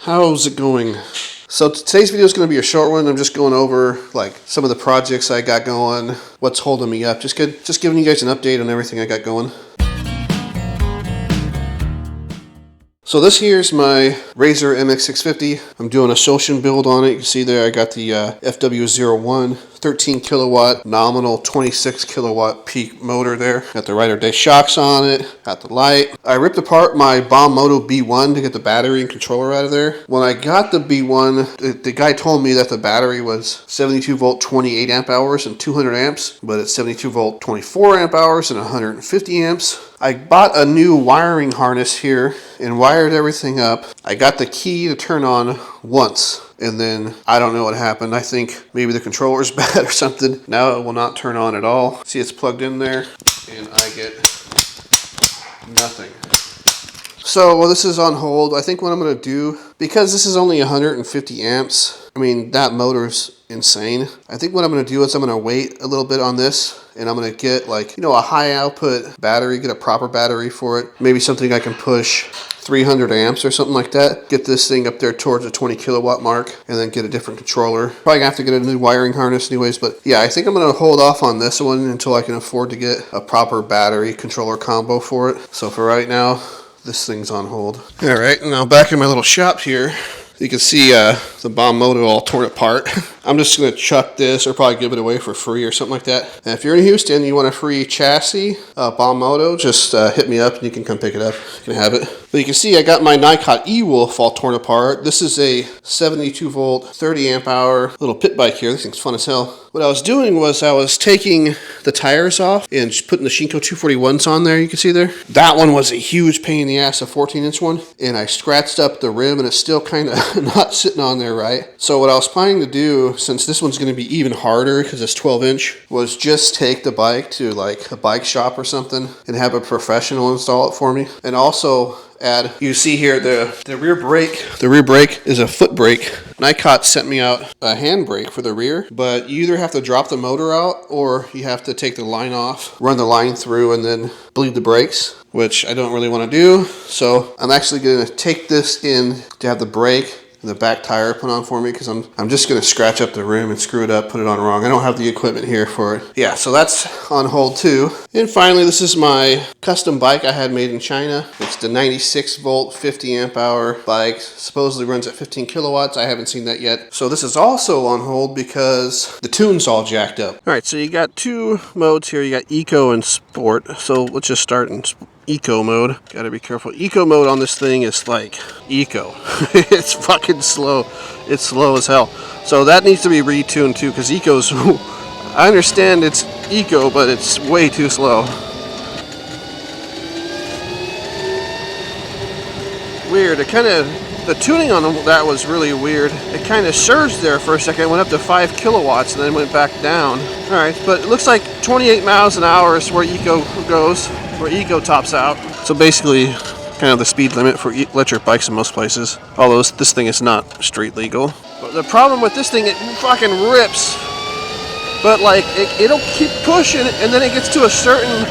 How's it going? So today's video is going to be a short one. I'm just going over like some of the projects I got going, what's holding me up. Just giving you guys an update on everything I got going. So this here's my Razer MX 650. I'm doing a Socian build on it. You can see there I got the FW01 13 kilowatt nominal 26 kilowatt peak motor there. Got the Rider Day shocks on it. Got the light. I ripped apart my FewMoto B1 to get the battery and controller out of there. When I got the B1, the guy told me that the battery was 72 volt 28 amp hours and 200 amps, but it's 72 volt 24 amp hours and 150 amps. I bought a new wiring harness here and wired everything up. I got the key to turn on once, and then I don't know what happened. I think maybe the controller's bad or something. Now it will not turn on at all. See, it's plugged in there, and I get nothing. So, well, this is on hold. I think what I'm going to do, because this is only 150 amps, I mean, that motor's insane. I think what I'm going to do is I'm going to wait a little bit on this, and I'm going to get like, you know, a high output battery, get a proper battery for it. Maybe something I can push 300 amps or something like that. Get this thing up there towards the 20 kilowatt mark, and then get a different controller. Probably gonna have to get a new wiring harness anyways, but yeah, I think I'm going to hold off on this one until I can afford to get a proper battery controller combo for it. So for right now, this thing's on hold. All right, now back in my little shop here, you can see the FewMoto all torn apart. I'm just going to chuck this or probably give it away for free or something like that. And if you're in Houston and you want a free chassis, FewMoto, just hit me up and you can come pick it up. You can have it. But you can see I got my Nikot Ewolf all torn apart. This is a 72 volt, 30 amp hour little pit bike here. This thing's fun as hell. What I was doing was I was taking the tires off and just putting the Shinko 241s on there, you can see there. That one was a huge pain in the ass, a 14-inch one. And I scratched up the rim and it's still kind of not sitting on there right. So what I was planning to do, since this one's going to be even harder because it's 12-inch, was just take the bike to like a bike shop or something and have a professional install it for me. And also add, you see here the rear brake. The rear brake is a foot brake. Nikot sent me out a hand brake for the rear, but you either have to drop the motor out or you have to take the line off, run the line through, and then bleed the brakes, which I don't really want to do. So I'm actually going to take this in to have the brake and the back tire put on for me, because I'm just going to scratch up the rim and screw it up, put it on wrong. I don't have the equipment here for it. Yeah, so that's on hold too. And finally, this is my custom bike I had made in China. It's the 96 volt 50 amp hour bike. Supposedly runs at 15 kilowatts. I haven't seen that yet. So this is also on hold because the tune's all jacked up. All right, so you got two modes here. You got Eco and Sport. So let's just start in Eco mode. Gotta be careful. Eco mode on this thing is like Eco. It's fucking slow. It's slow as hell. So that needs to be retuned too, because Eco's, I understand it's Eco, but it's way too slow. Weird. It kind of, the tuning on that was really weird. It kind of surged there for a second. It went up to 5 kilowatts and then went back down. All right, but it looks like 28 miles an hour is where Eco goes, where Eco tops out. So basically, kind of the speed limit for electric bikes in most places. Although this thing is not street legal. But the problem with this thing, it fucking rips. But like, it'll keep pushing, and then it gets to a certain,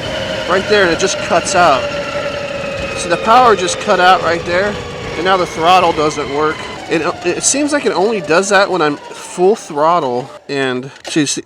right there, and it just cuts out. So the power just cut out right there, and now the throttle doesn't work. It seems like it only does that when I'm full throttle, and see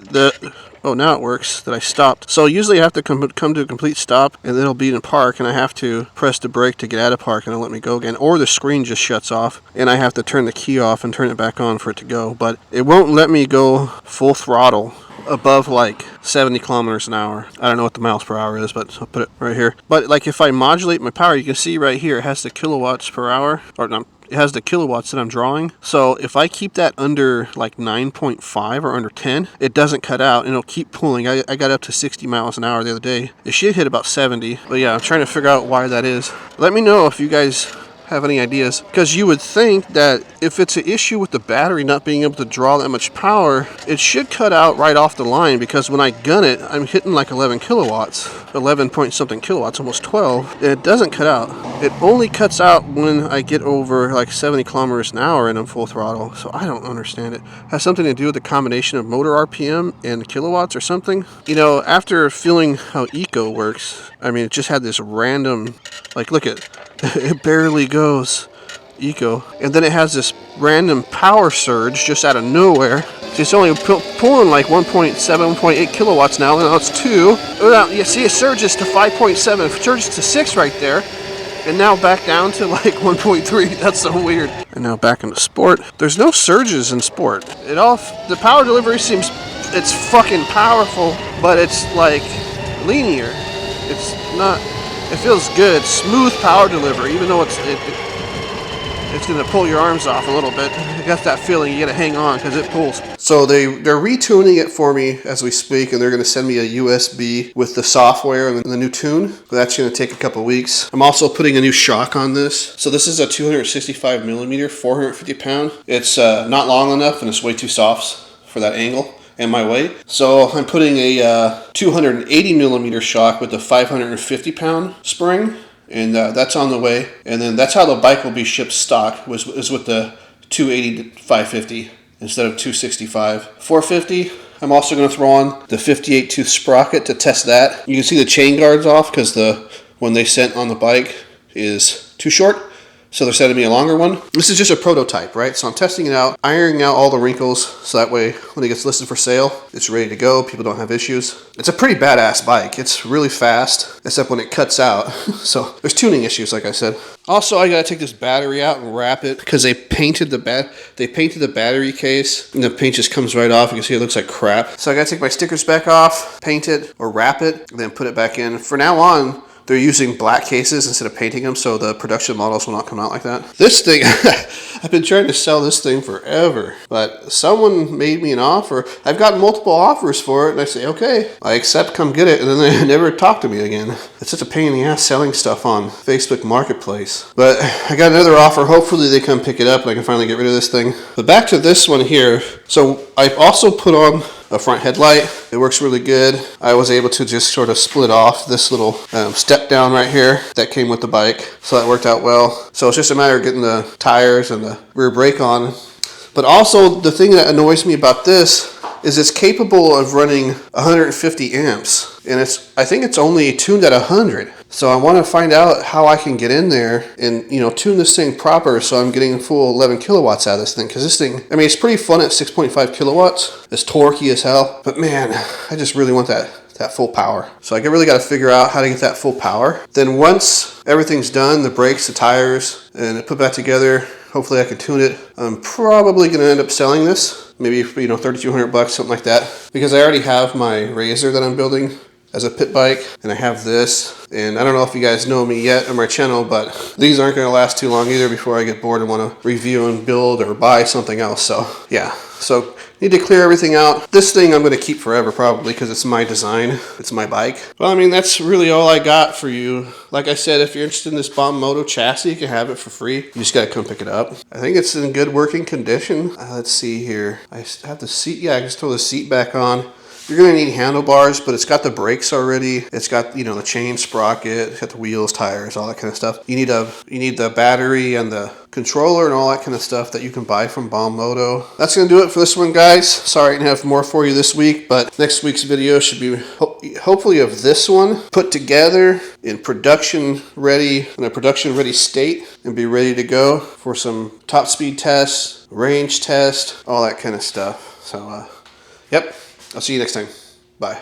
oh, now it works that I stopped. So usually I have to come to a complete stop, and then it'll be in park, and I have to press the brake to get out of park, and it'll let me go again. Or the screen just shuts off, and I have to turn the key off and turn it back on for it to go. But it won't let me go full throttle above like 70 kilometers an hour. I don't know what the miles per hour is, but I'll put it right here. But like if I modulate my power, you can see right here it has the kilowatts per hour, or not. It has the kilowatts that I'm drawing. So if I keep that under like 9.5 or under 10, it doesn't cut out and it'll keep pulling. I got up to 60 miles an hour the other day. It should hit about 70. But yeah, I'm trying to figure out why that is. Let me know if you guys have any ideas, because you would think that if it's an issue with the battery not being able to draw that much power, it should cut out right off the line, because when I gun it, I'm hitting like 11 kilowatts, 11 point something kilowatts, almost 12, and it doesn't cut out. It only cuts out when I get over like 70 kilometers an hour and I'm full throttle. So I don't understand it. It has something to do with the combination of motor RPM and kilowatts or something. You know, after feeling how Eco works, I mean, it just had this random, like, look at, it barely goes. Eco. And then it has this random power surge just out of nowhere. So it's only pulling like 1.7, 1.8 kilowatts now. Now it's 2. You see it surges to 5.7. It surges to 6 right there. And now back down to like 1.3. That's so weird. And now back into sport. There's no surges in sport. The power delivery seems, it's fucking powerful, but it's like linear. It's not, it feels good. Smooth power delivery, even though it's gonna pull your arms off a little bit. I got that feeling you gotta hang on because it pulls. So they're retuning it for me as we speak, and they're gonna send me a USB with the software and the new tune. But that's gonna take a couple weeks. I'm also putting a new shock on this. So this is a 265 millimeter, 450 pound. It's not long enough and it's way too soft for that angle and my weight. So I'm putting a 280 millimeter shock with a 550 pound spring. And that's on the way. And then that's how the bike will be shipped stock, is with the 280 to 550 instead of 265. 450, I'm also going to throw on the 58 tooth sprocket to test that. You can see the chain guards off because the one they sent on the bike is too short. So they're sending me a longer one. This is just a prototype, right? So I'm testing it out, ironing out all the wrinkles, so that way when it gets listed for sale, it's ready to go. People don't have issues. It's a pretty badass bike. It's really fast, except when it cuts out. So there's tuning issues, like I said. Also, I gotta take this battery out and wrap it because they painted the battery case, and the paint just comes right off. You can see it looks like crap. So I gotta take my stickers back off, paint it or wrap it, and then put it back in. For now on, they're using black cases instead of painting them, so the production models will not come out like that. This thing, I've been trying to sell this thing forever, but someone made me an offer. I've gotten multiple offers for it, and I say, okay, I accept, come get it, and then they never talk to me again. It's such a pain in the ass selling stuff on Facebook Marketplace. But I got another offer. Hopefully they come pick it up, and I can finally get rid of this thing. But back to this one here. So I've also put on a front headlight. It works really good. I was able to just sort of split off this little step down right here that came with the bike. So that worked out well. So it's just a matter of getting the tires and the rear brake on. But also the thing that annoys me about this is it's capable of running 150 amps. And I think it's only tuned at 100. So I want to find out how I can get in there and, tune this thing proper so I'm getting a full 11 kilowatts out of this thing. Because this thing, I mean, it's pretty fun at 6.5 kilowatts. It's torquey as hell. But man, I just really want that full power. So I really got to figure out how to get that full power. Then once everything's done, the brakes, the tires, and I put that together, hopefully I can tune it. I'm probably going to end up selling this. Maybe, $3,200, something like that. Because I already have my Razer that I'm building as a pit bike, and I have this, and I don't know if you guys know me yet on my channel, but these aren't going to last too long either before I get bored and want to review and build or buy something else. So yeah, so need to clear everything out. This thing I'm going to keep forever probably because it's my design, it's my bike. Well, I mean, that's really all I got for you. Like I said, if you're interested in this FewMoto chassis, you can have it for free. You just got to come pick it up. I think it's in good working condition. Let's see here. I have the seat. Yeah, I just throw the seat back on. You're going to need handlebars, but it's got the brakes already. It's got, the chain sprocket, it's got the wheels, tires, all that kind of stuff. You need the battery and the controller and all that kind of stuff that you can buy from FewMoto. That's going to do it for this one, guys. Sorry I didn't have more for you this week, but next week's video should be hopefully of this one put together in a production ready state and be ready to go for some top speed tests, range test, all that kind of stuff. So, yep. I'll see you next time. Bye.